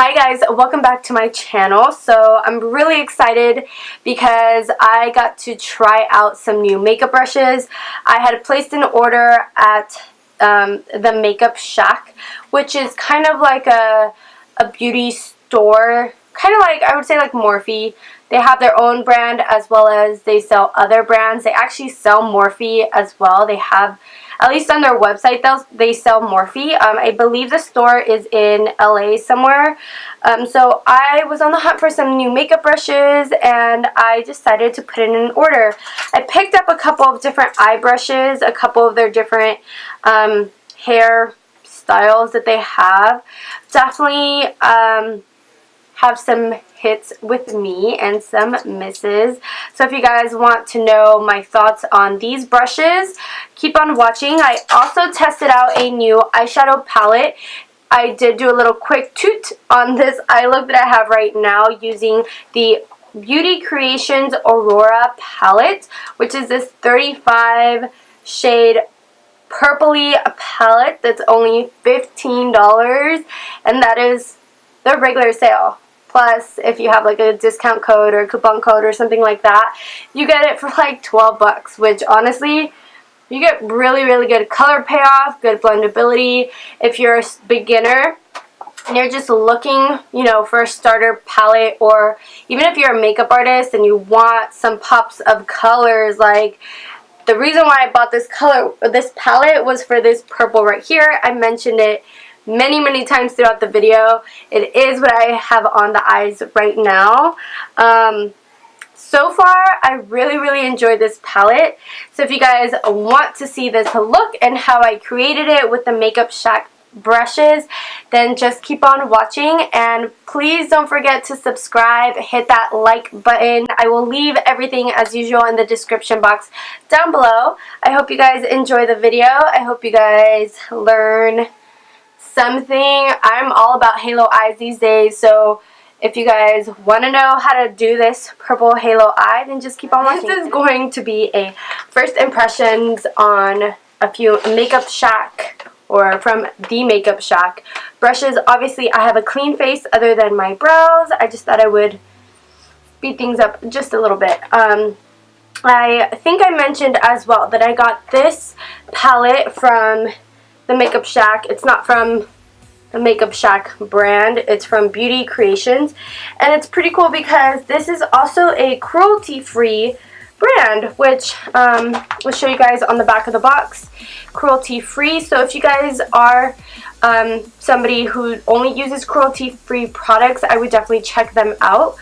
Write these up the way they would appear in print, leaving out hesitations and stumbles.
Hi guys, welcome back to my channel. So I'm really excited because I got to try out some new makeup brushes. I had placed an order at the Makeup Shack, which is kind of like a beauty store, kind of like, I would say like Morphe. They have their own brand as well as they sell other brands. They actually sell Morphe as well. They have, at least on their website, they sell Morphe. I believe the store is in LA somewhere. So I was on the hunt for some new makeup brushes and I decided to put in an order. I picked up a couple of different eye brushes, a couple of their different hair styles that they have. Definitely have some hits with me and some misses. So if you guys want to know my thoughts on these brushes, keep on watching. I also tested out a new eyeshadow palette. I did do a little quick toot on this eye look that I have right now using the Beauty Creations Aurora palette, which is this 35 shade purpley palette that's only $15, and that is the regular sale. Plus, if you have like a discount code or a coupon code or something like that, you get it for like 12 bucks, which honestly, you get really good color payoff, good blendability. If you're a beginner and you're just looking, you know, for a starter palette, or even if you're a makeup artist and you want some pops of colors, like the reason why I bought this palette was for this purple right here. I mentioned it many times throughout the video. It is what I have on the eyes right now. So far, I really enjoyed this palette. So if you guys want to see this look and how I created it with the Makeup Shack brushes, then just keep on watching, and please don't forget to subscribe, hit that like button. I will leave everything as usual in the description box down below. I hope you guys enjoy the video. I hope you guys learn something. I'm all about halo eyes these days, so if you guys want to know how to do this purple halo eye, then just keep on watching. This is going to be a first impressions on a few Makeup Shack, or from the Makeup Shack brushes. Obviously, I have a clean face other than my brows. I just thought I would speed things up just a little bit. I think I mentioned as well that I got this palette from the Makeup Shack. It's not from the Makeup Shack brand, it's from Beauty Creations, and it's pretty cool because this is also a cruelty-free brand, which we'll show you guys on the back of the box. Cruelty-free. So if you guys are somebody who only uses cruelty-free products, I would definitely check them out.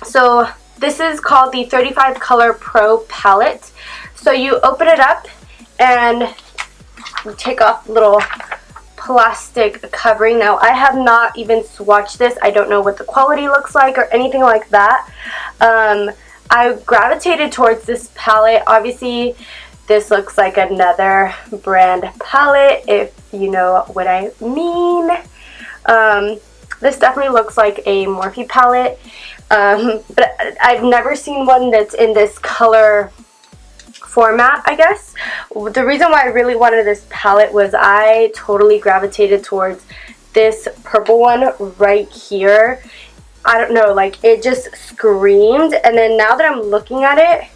So this is called the 35 Color Pro palette. So you open it up and take off little plastic covering. Now, I have not even swatched this. I don't know what the quality looks like or anything like that. I gravitated towards this palette. Obviously, this looks like another brand palette, if you know what I mean. This definitely looks like a Morphe palette, but I've never seen one that's in this color format, I guess. The reason why I really wanted this palette was I totally gravitated towards this purple one right here. I don't know, like it just screamed, and then now that I'm looking at it,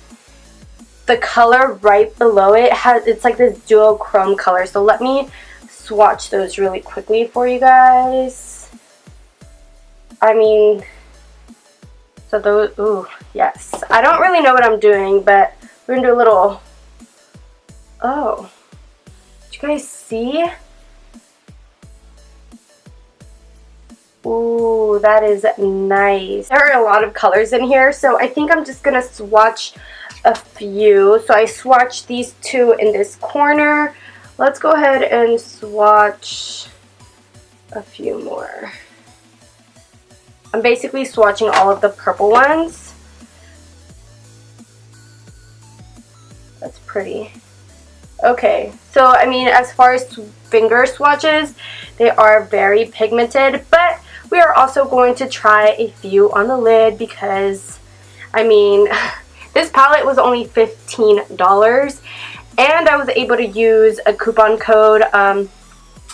the color right below it it's like this duochrome color. So let me swatch those really quickly for you guys. I mean, so those, ooh, yes. I don't really know what I'm doing, but we're gonna do a little, oh, did you guys see? Ooh, that is nice. There are a lot of colors in here, so I think I'm just gonna swatch a few. So I swatched these two in this corner. Let's go ahead and swatch a few more. I'm basically swatching all of the purple ones. That's pretty. Okay, so I mean, as far as finger swatches, they are very pigmented, but we are also going to try a few on the lid because, I mean, this palette was only $15, and I was able to use a coupon code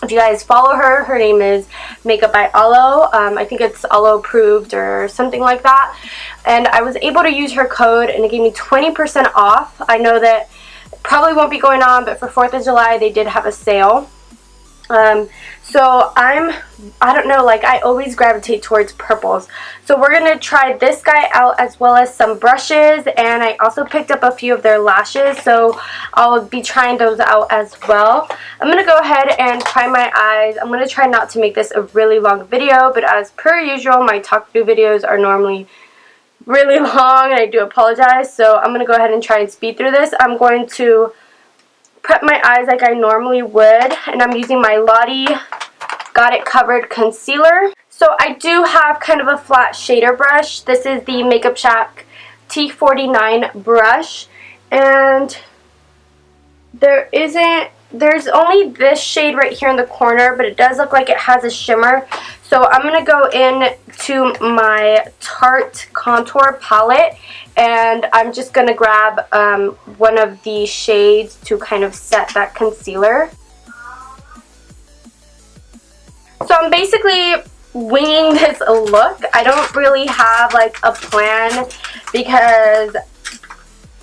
If you guys follow her, her name is Makeup by Alo. I think it's Alo approved or something like that. And I was able to use her code and it gave me 20% off. I know that it probably won't be going on, but for 4th of July they did have a sale. So I don't know, like I always gravitate towards purples. So we're going to try this guy out as well as some brushes, and I also picked up a few of their lashes, so I'll be trying those out as well. I'm going to go ahead and try my eyes. I'm going to try not to make this a really long video, but as per usual, my talk through videos are normally really long, and I do apologize. So I'm going to go ahead and try and speed through this. I'm going to prep my eyes like I normally would, and I'm using my Lottie Got It Covered concealer. So I do have kind of a flat shader brush. This is the Makeup Shack T59 brush, and there's only this shade right here in the corner, but it does look like it has a shimmer. So I'm going to go in to my Tarte contour palette, and I'm just going to grab one of the shades to kind of set that concealer. So I'm basically winging this look. I don't really have like a plan because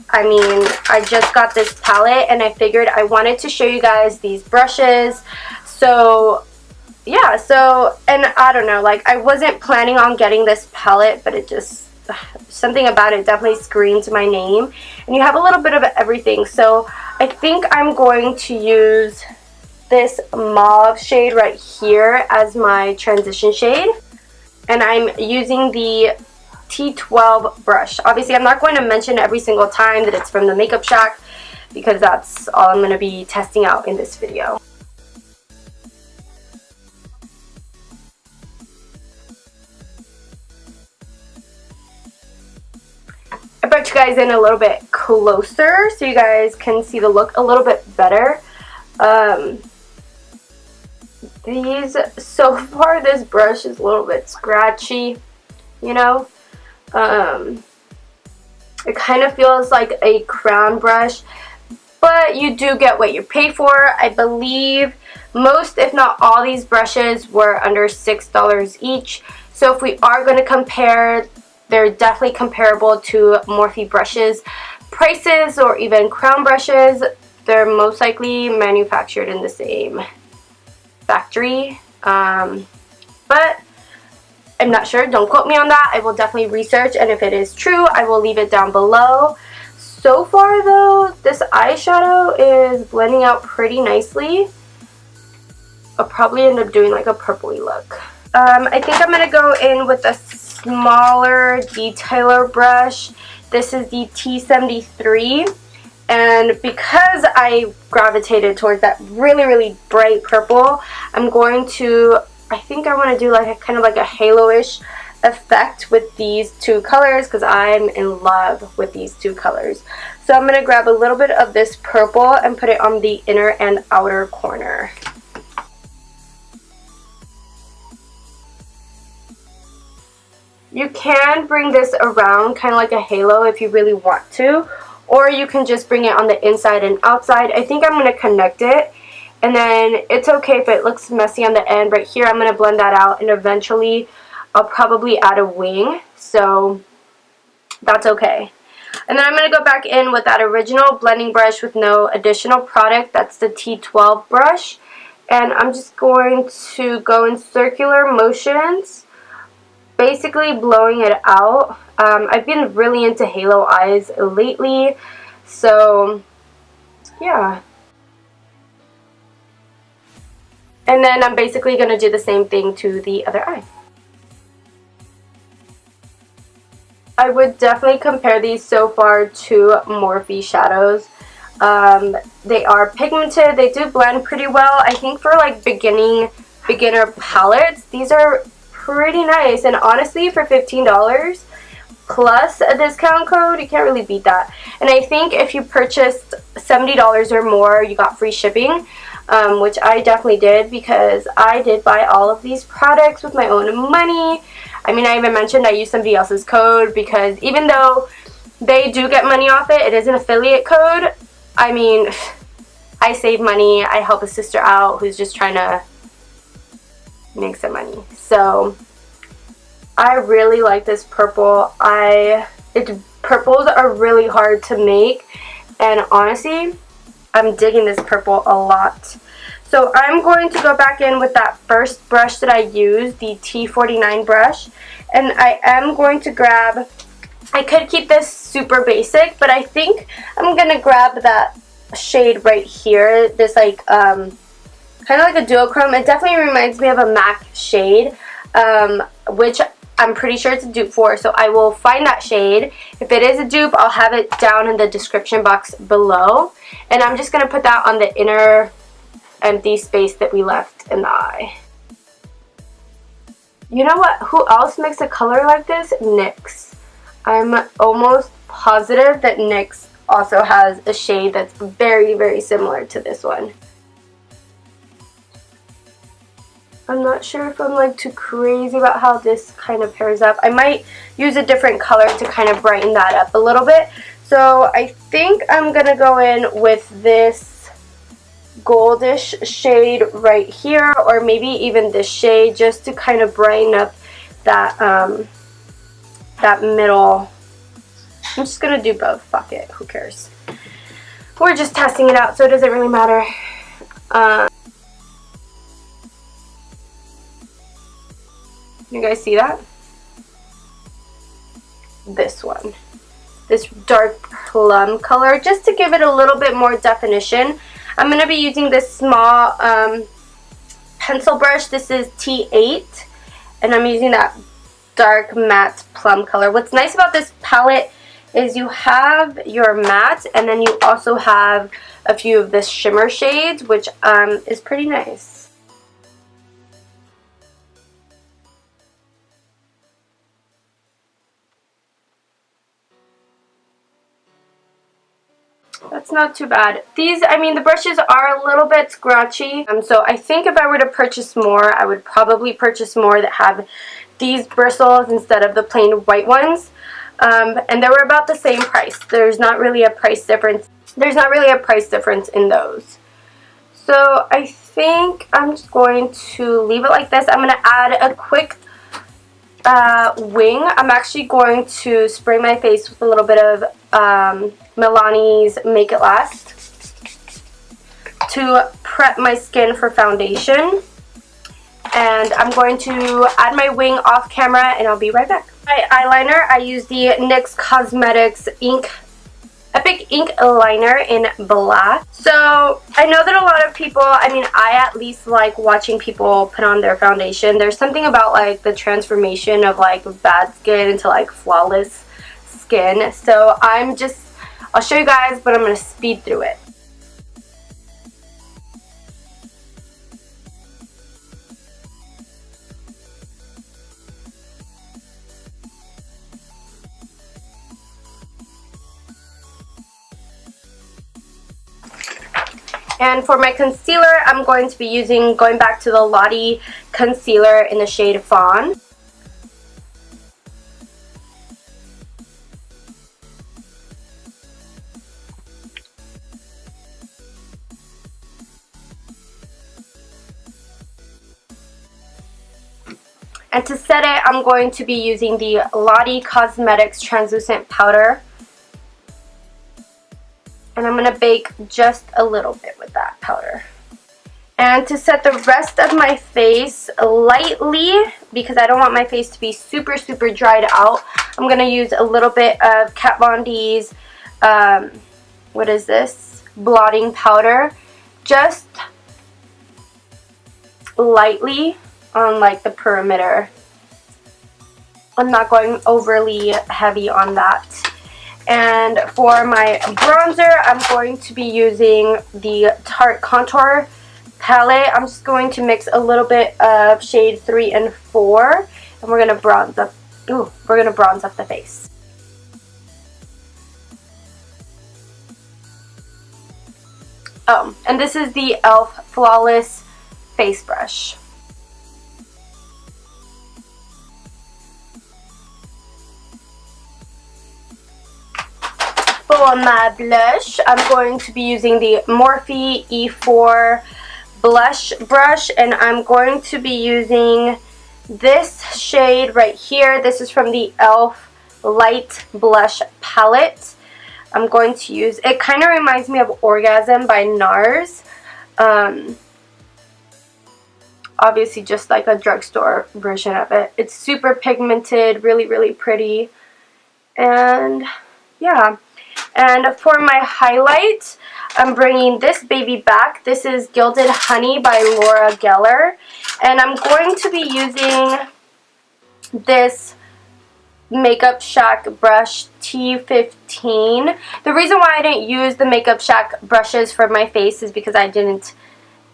I mean, I just got this palette and I figured I wanted to show you guys these brushes. So yeah, and I don't know, like I wasn't planning on getting this palette, but it just, something about it definitely screams my name. And you have a little bit of everything. So I think I'm going to use this mauve shade right here as my transition shade. And I'm using the T12 brush. Obviously, I'm not going to mention every single time that it's from the Makeup Shack because that's all I'm going to be testing out in this video. I brought you guys in a little bit closer so you guys can see the look a little bit better. So far this brush is a little bit scratchy, you know. It kind of feels like a crown brush, but you do get what you pay for. I believe most, if not all, these brushes were under $6 each. So if we are going to compare, they're definitely comparable to Morphe brushes prices, or even crown brushes. They're most likely manufactured in the same factory, but I'm not sure. Don't quote me on that. I will definitely research, and if it is true, I will leave it down below. So far though, this eyeshadow is blending out pretty nicely. I'll probably end up doing like a purpley look. I think I'm going to go in with a smaller detailer brush. This is the T73. And because I gravitated towards that really, really bright purple, I'm going to, I think I want to do like a kind of like a halo-ish effect with these two colors because I'm in love with these two colors. So I'm going to grab a little bit of this purple and put it on the inner and outer corner. You can bring this around kind of like a halo if you really want to, or you can just bring it on the inside and outside. I think I'm going to connect it, and then it's okay if it looks messy on the end. Right here I'm going to blend that out, and eventually I'll probably add a wing, so that's okay. And then I'm going to go back in with that original blending brush with no additional product. That's the T12 brush, and I'm just going to go in circular motions, basically blowing it out. I've been really into halo eyes lately, so yeah. And then I'm basically going to do the same thing to the other eye. I would definitely compare these so far to Morphe shadows. They are pigmented, they do blend pretty well. I think for like beginner palettes, these are pretty nice, and honestly for $15 plus a discount code, you can't really beat that. And I think if you purchased $70 or more, you got free shipping, which I definitely did because I did buy all of these products with my own money. I mean, I even mentioned I used somebody else's code because even though they do get money off it, it is an affiliate code. I mean, I save money, I help a sister out who's just trying to make some money. So I really like this purple. Purples are really hard to make, and honestly, I'm digging this purple a lot. So I'm going to go back in with that first brush that I used, the T49 brush, and I am going to grab, I could keep this super basic, but I think I'm going to grab that shade right here, this like, kind of like a duochrome. It definitely reminds me of a MAC shade, which I'm pretty sure it's a dupe for, so I will find that shade. If it is a dupe, I'll have it down in the description box below. And I'm just going to put that on the inner empty space that we left in the eye. You know what? Who else makes a color like this? NYX. I'm almost positive that NYX also has a shade that's very, very similar to this one. I'm not sure if I'm like too crazy about how this kind of pairs up. I might use a different color to kind of brighten that up a little bit. So I think I'm going to go in with this goldish shade right here, or maybe even this shade, just to kind of brighten up that, that middle. I'm just going to do both. Fuck it. Who cares? We're just testing it out, so it doesn't really matter. You guys see that? This one. This dark plum color, just to give it a little bit more definition. I'm going to be using this small pencil brush. This is T8, and I'm using that dark matte plum color. What's nice about this palette is you have your matte, and then you also have a few of the shimmer shades, which is pretty nice. That's not too bad. These, I mean, the brushes are a little bit scratchy. So I think if I were to purchase more, I would probably purchase more that have these bristles instead of the plain white ones. And they were about the same price. There's not really a price difference. There's not really a price difference in those. So I think I'm just going to leave it like this. I'm going to add a quick wing. I'm actually going to spray my face with a little bit of Milani's Make It Last to prep my skin for foundation. And I'm going to add my wing off camera, and I'll be right back. My eyeliner, I use the NYX Cosmetics Epic Ink Liner in black. So I know that a lot of people, I mean, I at least like watching people put on their foundation. There's something about like the transformation of like bad skin into like flawless skin. So I'll show you guys, but I'm going to speed through it. And for my concealer, I'm going to be going back to the Lottie concealer in the shade Fawn. And to set it, I'm going to be using the Lottie Cosmetics Translucent Powder. And I'm going to bake just a little bit with that powder. And to set the rest of my face lightly, because I don't want my face to be super, super dried out, I'm going to use a little bit of Kat Von D's, what is this? Blotting powder. Just lightly on like the perimeter. I'm not going overly heavy on that. And for my bronzer, I'm going to be using the Tarte Contour palette. I'm just going to mix a little bit of shade 3 and 4, and we're going to bronze up. The face. Oh, and this is the e.l.f. Flawless Face Brush. For my blush, I'm going to be using the Morphe E4 blush brush, and I'm going to be using this shade right here. This is from the e.l.f. Light Blush Palette. I'm going to use, it kind of reminds me of Orgasm by NARS. Obviously just like a drugstore version of it. It's super pigmented, really, really pretty. And yeah. And for my highlight, I'm bringing this baby back. This is Gilded Honey by Laura Geller. And I'm going to be using this Makeup Shack brush T59. The reason why I didn't use the Makeup Shack brushes for my face is because I didn't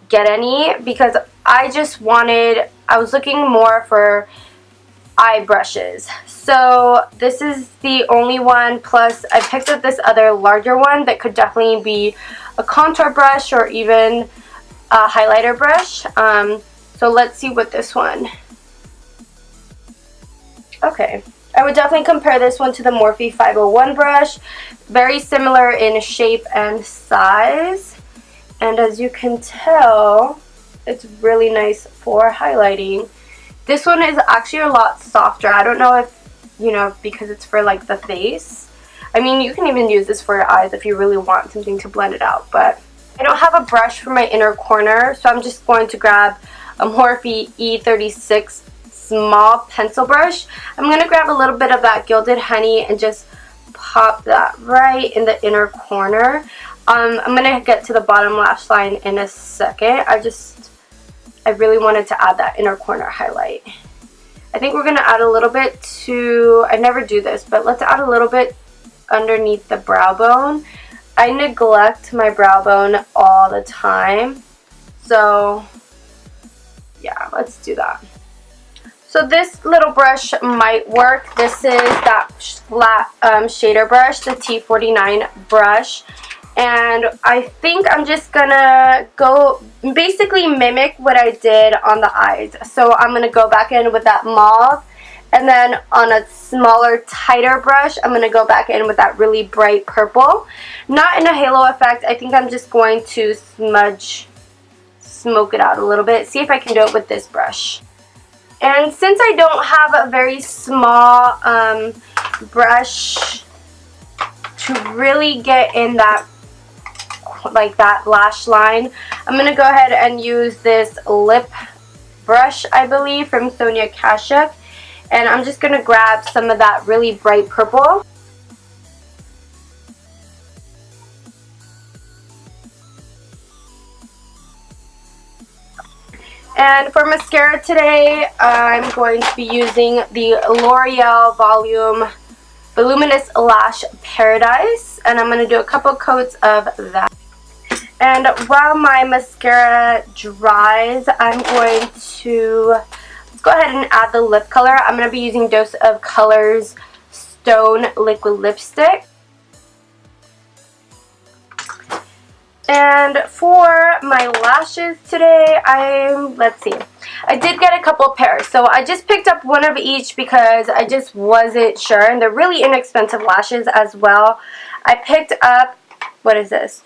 get any, because I was looking more for eye brushes. So this is the only one, plus I picked up this other larger one that could definitely be a contour brush or even a highlighter brush. So let's see what this one. Okay. I would definitely compare this one to the Morphe 501 brush. Very similar in shape and size. And as you can tell, it's really nice for highlighting. This one is actually a lot softer. I don't know if, you know, because it's for like the face. I mean, you can even use this for your eyes if you really want something to blend it out. But I don't have a brush for my inner corner, so I'm just going to grab a Morphe E36 small pencil brush. I'm going to grab a little bit of that Gilded Honey and just pop that right in the inner corner. I'm going to get to the bottom lash line in a second. I really wanted to add that inner corner highlight. I think we're going to add a little bit to, I never do this, but let's add a little bit underneath the brow bone. I neglect my brow bone all the time. So yeah, let's do that. So this little brush might work. This is that flat shader brush, the T49 brush. And I think I'm just gonna go basically mimic what I did on the eyes. So I'm gonna go back in with that mauve, and then on a smaller, tighter brush, I'm gonna go back in with that really bright purple. Not in a halo effect. I think I'm just going to smoke it out a little bit. See if I can do it with this brush. And since I don't have a very small brush to really get in that, like that lash line, I'm going to go ahead and use this lip brush, I believe, from Sonia Kashuk. And I'm just going to grab some of that really bright purple. And for mascara today, I'm going to be using the L'Oreal Voluminous Lash Paradise. And I'm going to do a couple coats of that. And while my mascara dries, I'm going to, let's go ahead and add the lip color. I'm going to be using Dose of Colors Stone Liquid Lipstick. And for my lashes today, let's see, I did get a couple pairs. So I just picked up one of each because I just wasn't sure. And they're really inexpensive lashes as well. I picked up, what is this?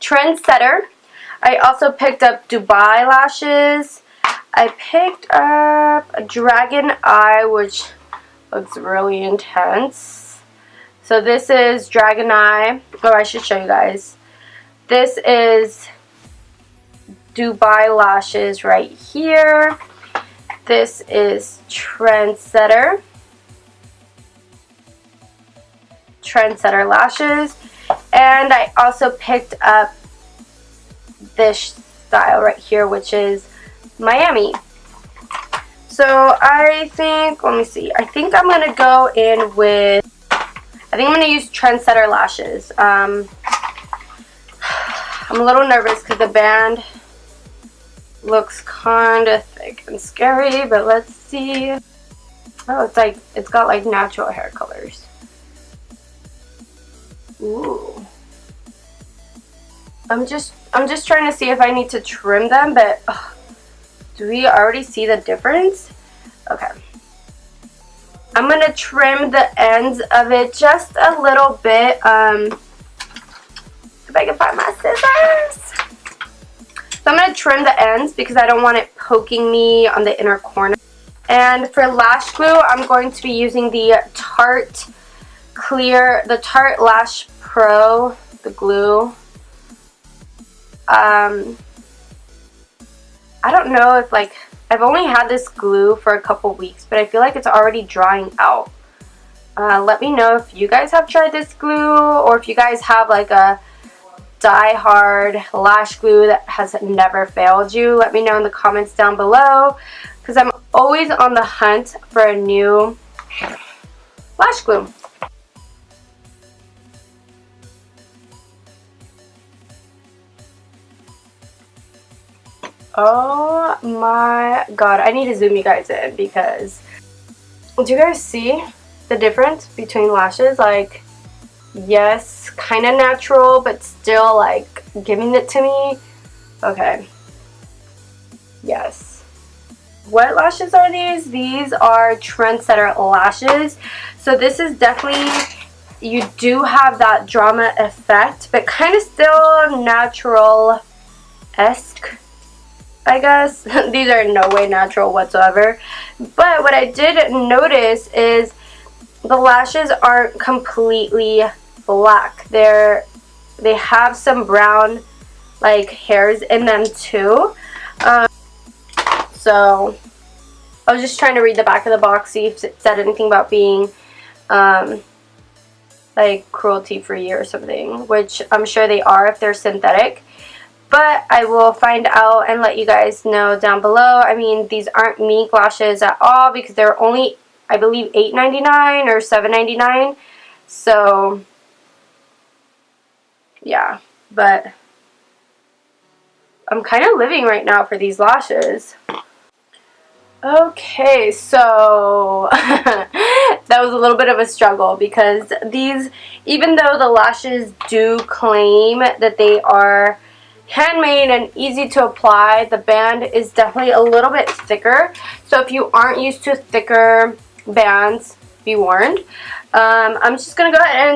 Trendsetter. I also picked up Dubai Lashes. I picked up a Dragon Eye, which looks really intense. So this is Dragon Eye. Oh, I should show you guys. This is Dubai Lashes right here. This is Trendsetter Lashes. And I also picked up this style right here, which is Miami. So I think, let me see. I think I'm going to go in with, I think I'm going to use Trendsetter Lashes. I'm a little nervous because the band looks kind of thick and scary, but let's see. Oh, it's got like natural hair colors. Ooh. I'm just trying to see if I need to trim them, but do we already see the difference? Okay. I'm going to trim the ends of it just a little bit. if I can find my scissors. So I'm going to trim the ends because I don't want it poking me on the inner corner. And for lash glue, I'm going to be using the Tarte Lash Pro, the glue. I don't know if, like, I've only had this glue for a couple weeks, but I feel like it's already drying out. Let me know if you guys have tried this glue, or if you guys have like a die-hard lash glue that has never failed you. Let me know in the comments down below, because I'm always on the hunt for a new lash glue. Oh my god, I need to zoom you guys in, because do you guys see the difference between lashes? Like, yes, kind of natural, but still like giving it to me. Okay, yes. What lashes are these? These are Trendsetter Lashes. So this is definitely, you do have that drama effect, but kind of still natural-esque, I guess. These are in no way natural whatsoever. But what I did notice is the lashes aren't completely black. They have some brown like hairs in them too. So I was just trying to read the back of the box, see if it said anything about being like cruelty free or something, which I'm sure they are if they're synthetic. But I will find out and let you guys know down below. I mean, these aren't mink lashes at all, because they're only, I believe, $8.99 or $7.99. So yeah, but I'm kind of living right now for these lashes. Okay, so that was a little bit of a struggle, because these, even though the lashes do claim that they are handmade and easy to apply, the band is definitely a little bit thicker. So if you aren't used to thicker bands, be warned. I'm just going to go ahead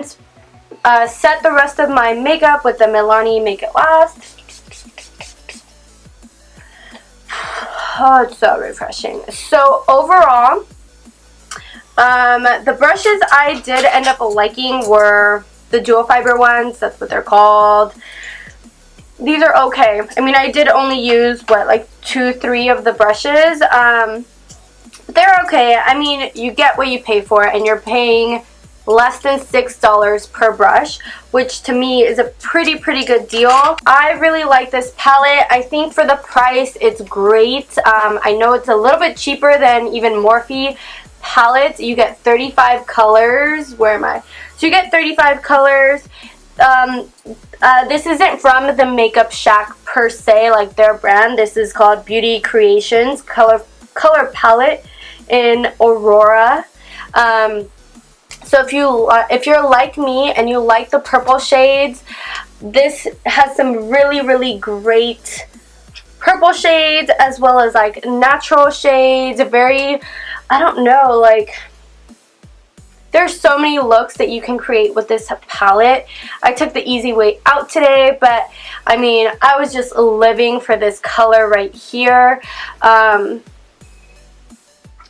and set the rest of my makeup with the Madelyn Make It Last. Oh, it's so refreshing. So overall, the brushes I did end up liking were the dual fiber ones. That's what they're called. These are okay. I mean, I did only use, what, like 2-3 of the brushes. But they're okay. I mean, you get what you pay for, and you're paying less than $6 per brush, which to me is a pretty good deal. I really like this palette. I think for the price, it's great. I know it's a little bit cheaper than even Morphe palettes. You get 35 colors. Where am I? So you get 35 colors. This isn't from the Makeup Shack per se, like their brand. This is called Beauty Creations color palette in Aurora. So if you're like me and you like the purple shades, this has some really great purple shades, as well as like natural shades. Very, I don't know, like, there's so many looks that you can create with this palette. I took the easy way out today, but I mean, I was just living for this color right here.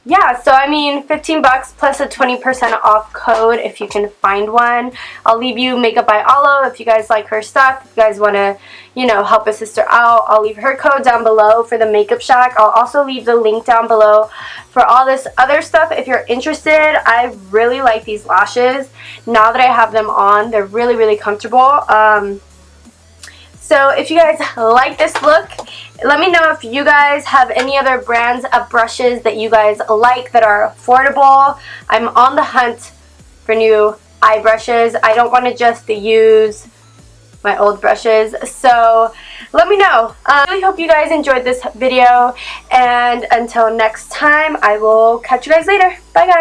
Yeah, so I mean, 15 bucks plus a 20% off code if you can find one. I'll leave you Makeup by Alo if you guys like her stuff. If you guys want to, you know, help a sister out, I'll leave her code down below for the Makeup Shack. I'll also leave the link down below for all this other stuff if you're interested. I really like these lashes. Now that I have them on, they're really comfortable. So if you guys like this look, let me know if you guys have any other brands of brushes that you guys like that are affordable. I'm on the hunt for new eye brushes. I don't want to just use my old brushes. So let me know. I really hope you guys enjoyed this video. And until next time, I will catch you guys later. Bye guys.